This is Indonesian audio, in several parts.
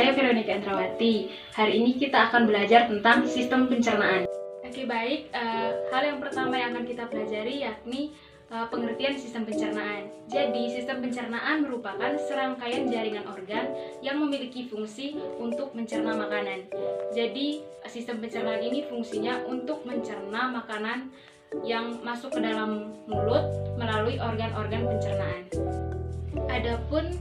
saya Veronica Andrawati. Hari ini kita akan belajar tentang sistem pencernaan. Oke, baik. Hal yang pertama yang akan kita pelajari yakni pengertian sistem pencernaan. Jadi, sistem pencernaan merupakan serangkaian jaringan organ yang memiliki fungsi untuk mencerna makanan. Jadi, sistem pencernaan ini fungsinya untuk mencerna makanan yang masuk ke dalam mulut melalui organ-organ pencernaan. Adapun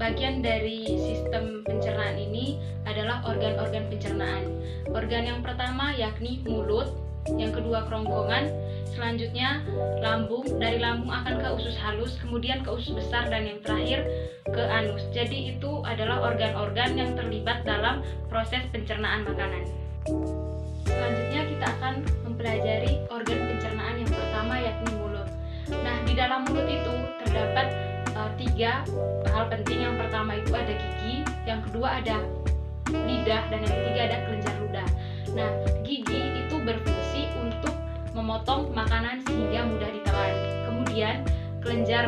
bagian dari sistem pencernaan ini adalah organ-organ pencernaan. Organ yang pertama yakni mulut, yang kedua kerongkongan, selanjutnya lambung, dari lambung akan ke usus halus, kemudian ke usus besar, dan yang terakhir ke anus. Jadi itu adalah organ-organ yang terlibat dalam proses pencernaan makanan. Selanjutnya kita akan mempelajari organ pencernaan yang pertama yakni mulut. Nah, di dalam mulut itu terdapat tiga hal penting. Yang pertama itu ada gigi, yang kedua ada lidah, dan yang ketiga ada kelenjar ludah. Nah, gigi itu berfungsi untuk memotong makanan sehingga mudah ditelan. Kemudian kelenjar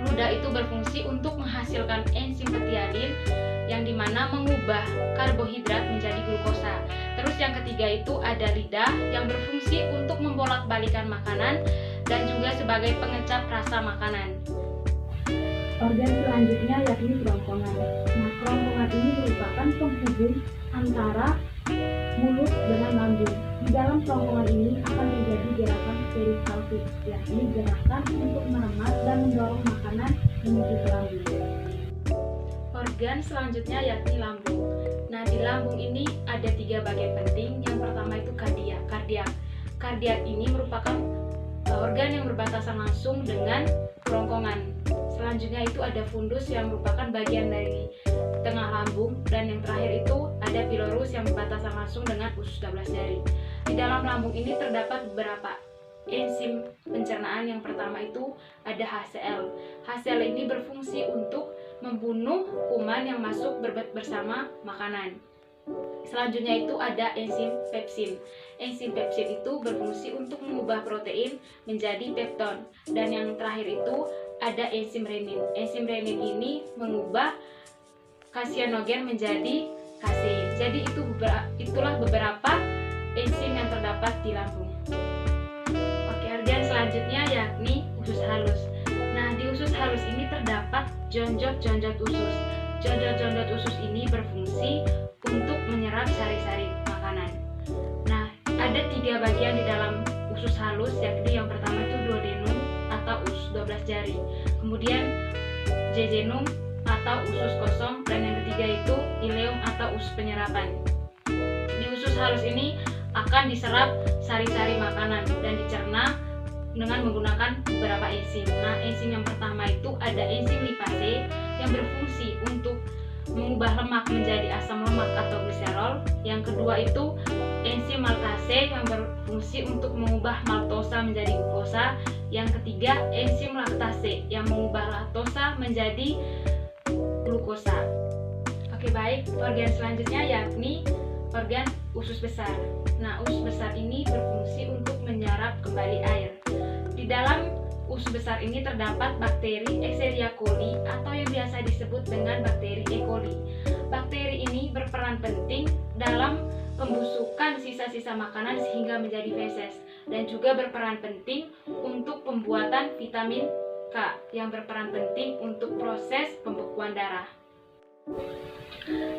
ludah itu berfungsi untuk menghasilkan enzim petialin yang dimana mengubah karbohidrat menjadi glukosa. Terus yang ketiga itu ada lidah yang berfungsi untuk membolak-balikan makanan dan juga sebagai pengecap rasa makanan. Organ selanjutnya yakni kerongkongan. Nah, kerongkongan ini merupakan penghubung antara mulut dengan lambung. Di dalam kerongkongan ini akan terjadi gerakan peristaltik, yakni gerakan untuk meremas dan mendorong makanan menuju ke lambung. Organ selanjutnya yakni lambung. Nah, di lambung ini ada tiga bagian penting. Yang pertama itu kardiak. Kardiak ini merupakan organ yang berbatasan langsung dengan kerongkongan. Selanjutnya itu ada fundus yang merupakan bagian dari tengah lambung, dan yang terakhir itu ada pilorus yang berbatasan langsung dengan usus 12 jari. Di dalam lambung ini terdapat beberapa enzim pencernaan. Yang pertama itu ada HCl. HCl ini berfungsi untuk membunuh kuman yang masuk bersama makanan. Selanjutnya itu ada enzim pepsin. Enzim pepsin itu berfungsi untuk mengubah protein menjadi pepton. Dan yang terakhir itu ada enzim renin. Enzim renin ini mengubah kasianogen menjadi kasein. Jadi itulah beberapa enzim yang terdapat di lambung. Oke, organ selanjutnya yakni usus halus. Nah, di usus halus ini terdapat jonjot-jonjot usus. Jonjot-jonjot usus ini berfungsi untuk menyerap sari-sari makanan. Nah, ada tiga bagian di dalam usus halus, yakni yang pertama itu duodenum atau usus 12 jari, kemudian jejunum atau usus kosong, dan yang ketiga itu ileum atau usus penyerapan. Di usus halus ini akan diserap sari-sari makanan dan dicerna dengan menggunakan beberapa enzim. Nah, enzim yang pertama itu ada enzim lipase yang berfungsi untuk mengubah lemak menjadi asam lemak atau gliserol. Yang kedua itu enzim maltase yang berfungsi untuk mengubah maltosa menjadi glukosa. Yang ketiga enzim laktase yang mengubah laktosa menjadi glukosa. Oke, baik. Organ selanjutnya yakni organ usus besar. Nah, usus besar ini berfungsi untuk menyerap kembali air. Di dalam usus besar ini terdapat bakteri Escherichia coli atau yang biasa disebut dengan bakteri E. coli. Bakteri ini berperan penting dalam pembusukan sisa-sisa makanan sehingga menjadi feses, dan juga berperan penting untuk pembuatan vitamin K yang berperan penting untuk proses pembekuan darah.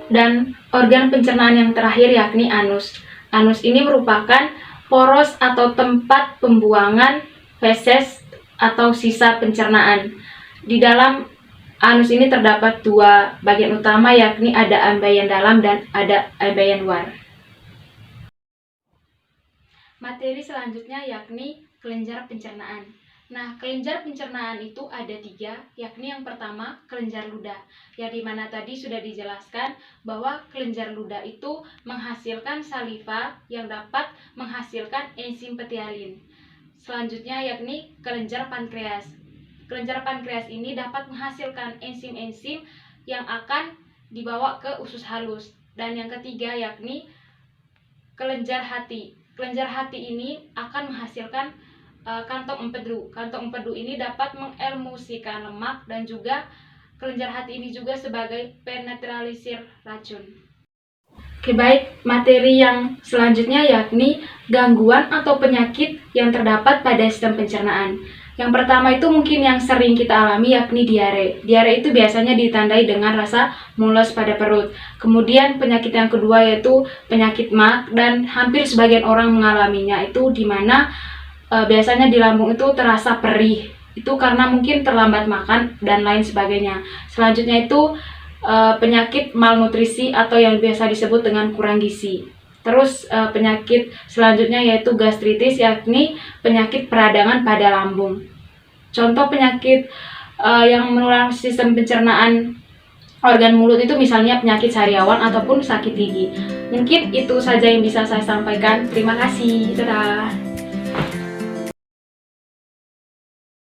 Dan organ pencernaan yang terakhir yakni anus. Anus ini merupakan poros atau tempat pembuangan feses atau sisa pencernaan. Di dalam anus ini terdapat dua bagian utama, yakni ada ambeien dalam dan ada ambeien luar. Materi selanjutnya yakni kelenjar pencernaan. Nah, kelenjar pencernaan itu ada tiga, yakni yang pertama kelenjar ludah, yang dimana tadi sudah dijelaskan bahwa kelenjar ludah itu menghasilkan saliva yang dapat menghasilkan enzim petialin. Selanjutnya yakni kelenjar pankreas. Kelenjar pankreas ini dapat menghasilkan enzim-enzim yang akan dibawa ke usus halus. Dan yang ketiga yakni kelenjar hati. Kelenjar hati ini akan menghasilkan kantong empedu. Kantong empedu ini dapat mengemulsikan lemak dan juga Kelenjar hati ini juga sebagai penetralisir racun. Oke, baik, materi yang selanjutnya yakni gangguan atau penyakit yang terdapat pada sistem pencernaan. Yang pertama itu mungkin yang sering kita alami yakni diare. Diare itu biasanya ditandai dengan rasa mules pada perut. Kemudian penyakit yang kedua yaitu penyakit MAC, dan hampir sebagian orang mengalaminya, itu dimana biasanya di lambung itu terasa perih. Itu karena mungkin terlambat makan dan lain sebagainya. Selanjutnya itu penyakit malnutrisi atau yang biasa disebut dengan kurang gizi. Terus penyakit selanjutnya yaitu gastritis, yakni penyakit peradangan pada lambung. Contoh penyakit yang menular sistem pencernaan organ mulut itu misalnya penyakit sariawan ataupun sakit gigi. Mungkin itu saja yang bisa saya sampaikan. Terima kasih. Dadah.